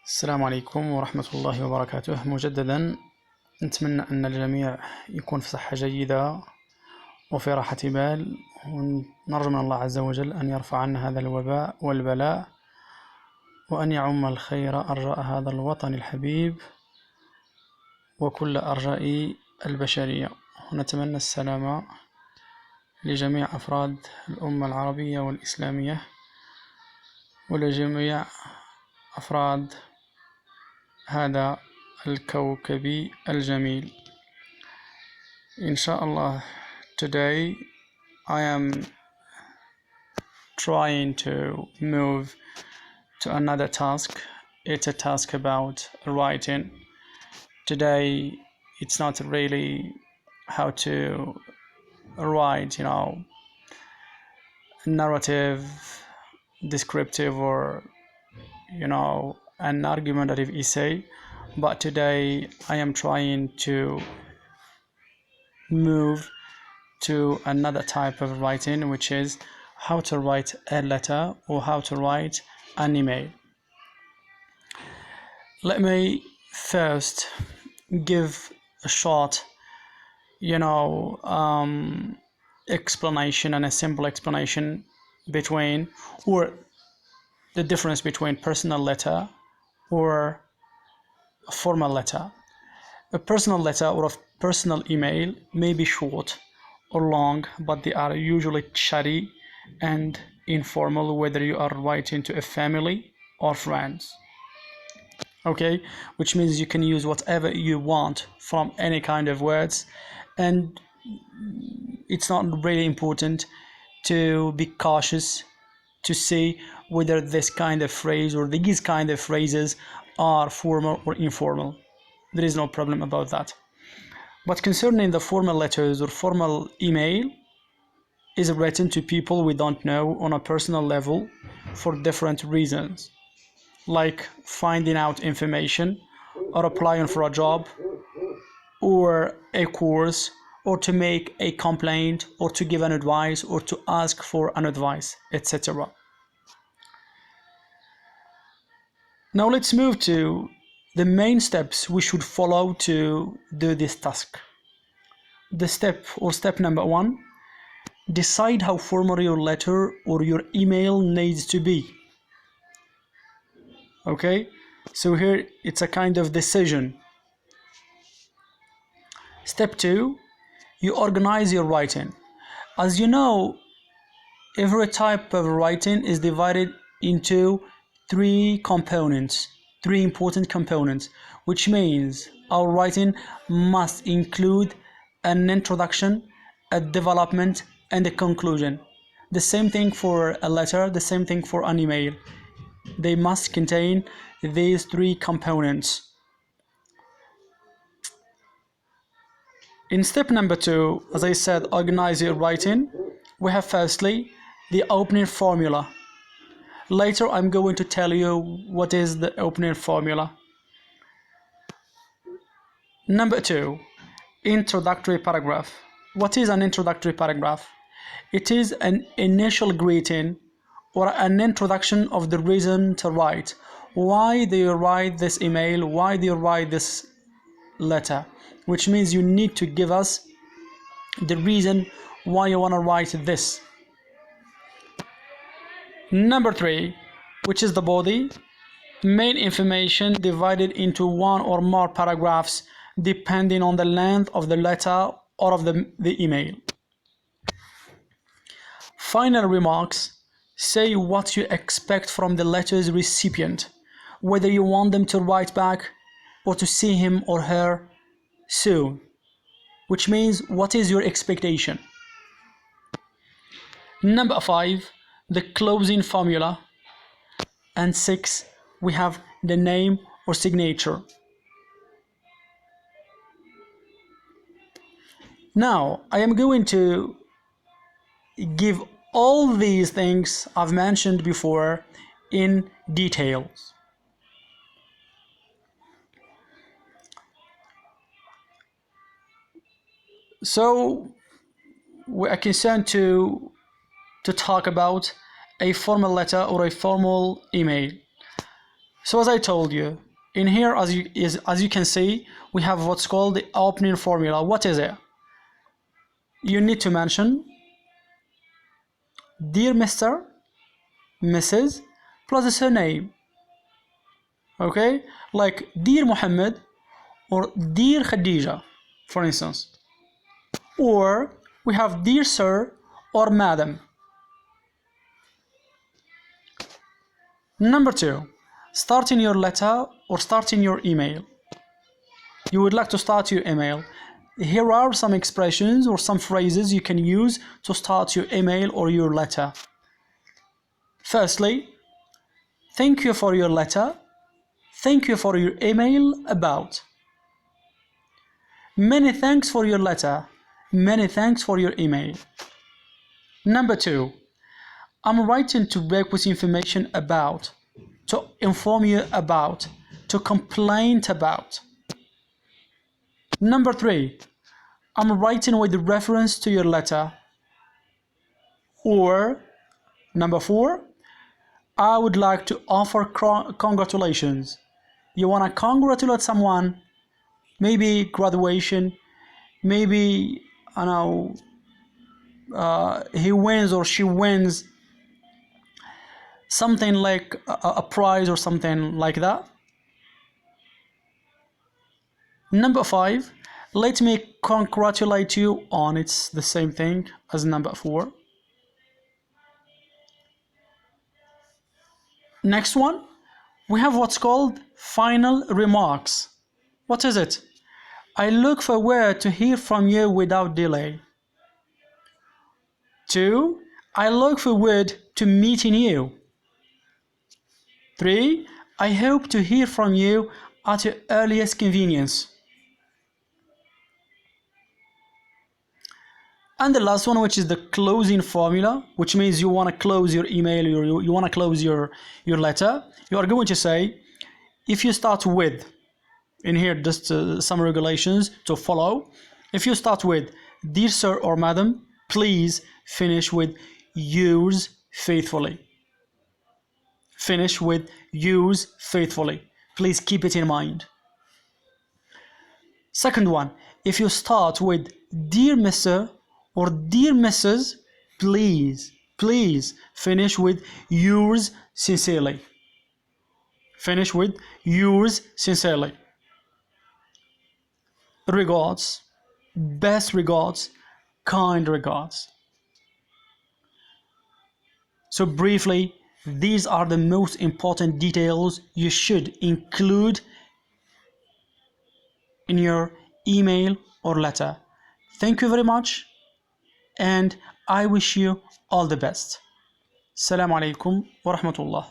السلام عليكم ورحمة الله وبركاته. مجددا نتمنى أن الجميع يكون في صحة جيدة وفي راحة بال، ونرجو من الله عز وجل أن يرفع عنا هذا الوباء والبلاء، وأن يعم الخير أرجاء هذا الوطن الحبيب وكل أرجاء البشرية. ونتمنى السلام لجميع أفراد الأمة العربية والإسلامية ولجميع أفراد هذا الكوكب الجميل. Inshallah, today I am trying to move to another task. It's a task about writing. Today it's not really how to write, narrative, descriptive, or an argumentative essay, but today I am trying to move to another type of writing, which is how to write a letter or how to write an email. Let me first give a short explanation and a simple explanation between, or the difference between personal letter or a formal letter. A personal letter or a personal email may be short or long, but they are usually chatty and informal, whether you are writing to a family or friends. Okay, which means you can use whatever you want from any kind of words, and it's not really important to be cautious to see whether this kind of phrase or these kind of phrases are formal or informal. There is no problem about that. But concerning the formal letters or formal email, is written to people we don't know on a personal level for different reasons, like finding out information, or applying for a job, or a course, or to make a complaint, or to give an advice, or to ask for an advice, etc. Now let's move to the main steps we should follow to do this task. The step number 1, decide how formal your letter or your email needs to be. Okay, so here it's a kind of decision. Step 2, you organize your writing. As you know, every type of writing is divided into three important components, which means our writing must include an introduction, a development, and a conclusion. The same thing for a letter, the same thing for an email. They must contain these three components. In step number 2, as I said, organize your writing. We have firstly the opening formula. Later I'm going to tell you what is the opening formula. Number 2, introductory paragraph. What is an introductory paragraph? It is an initial greeting or an introduction of the reason to write. Why do you write this email? Why do you write this letter? Which means you need to give us the reason why you want to write this. Number 3, which is the body. Main information divided into one or more paragraphs depending on the length of the letter or of the email. Final remarks. Say what you expect from the letter's recipient, whether you want them to write back or to see him or her soon, which means what is your expectation. Number 5, the closing formula. And 6, we have the name or signature. Now I am going to give all these things I've mentioned before in details. So we are concerned to talk about a formal letter or a formal email. So as I told you, in here, as you can see, we have what's called the opening formula. What is it? You need to mention dear Mr., Mrs. plus a surname. Okay, like dear Muhammad or dear Khadija, for instance. Or we have dear sir or madam. Number 2, starting your letter or starting your email. You would like to start your email. Here are some expressions or some phrases you can use to start your email or your letter. Firstly, thank you for your letter. Thank you for your email about. Many thanks for your letter. Many thanks for your email. Number 2, I'm writing to break with information about, to inform you about, to complain about. Number 3, I'm writing with reference to your letter. Or number 4, I would like to offer congratulations. You want to congratulate someone, maybe graduation, maybe, I know, he wins or she wins something like a prize or something like that. Number 5, let me congratulate you on. It's the same thing as number 4. Next one, we have what's called final remarks. What is it? I look forward to hear from you without delay. 2, I look forward to meeting you. 3, I hope to hear from you at your earliest convenience. And the last one, which is the closing formula, which means you want to close your email, you want to close your letter. You are going to say, if you start with, in here just some regulations to follow. If you start with dear sir or madam, please finish with yours faithfully. Finish with yours faithfully. Please keep it in mind. Second one, if you start with dear Mr. or dear Mrs., please finish with yours sincerely. Finish with yours sincerely. Regards, best regards, kind regards. So briefly, these are the most important details you should include in your email or letter. Thank you very much, and I wish you all the best. Assalamu alaikum wa rahmatullah.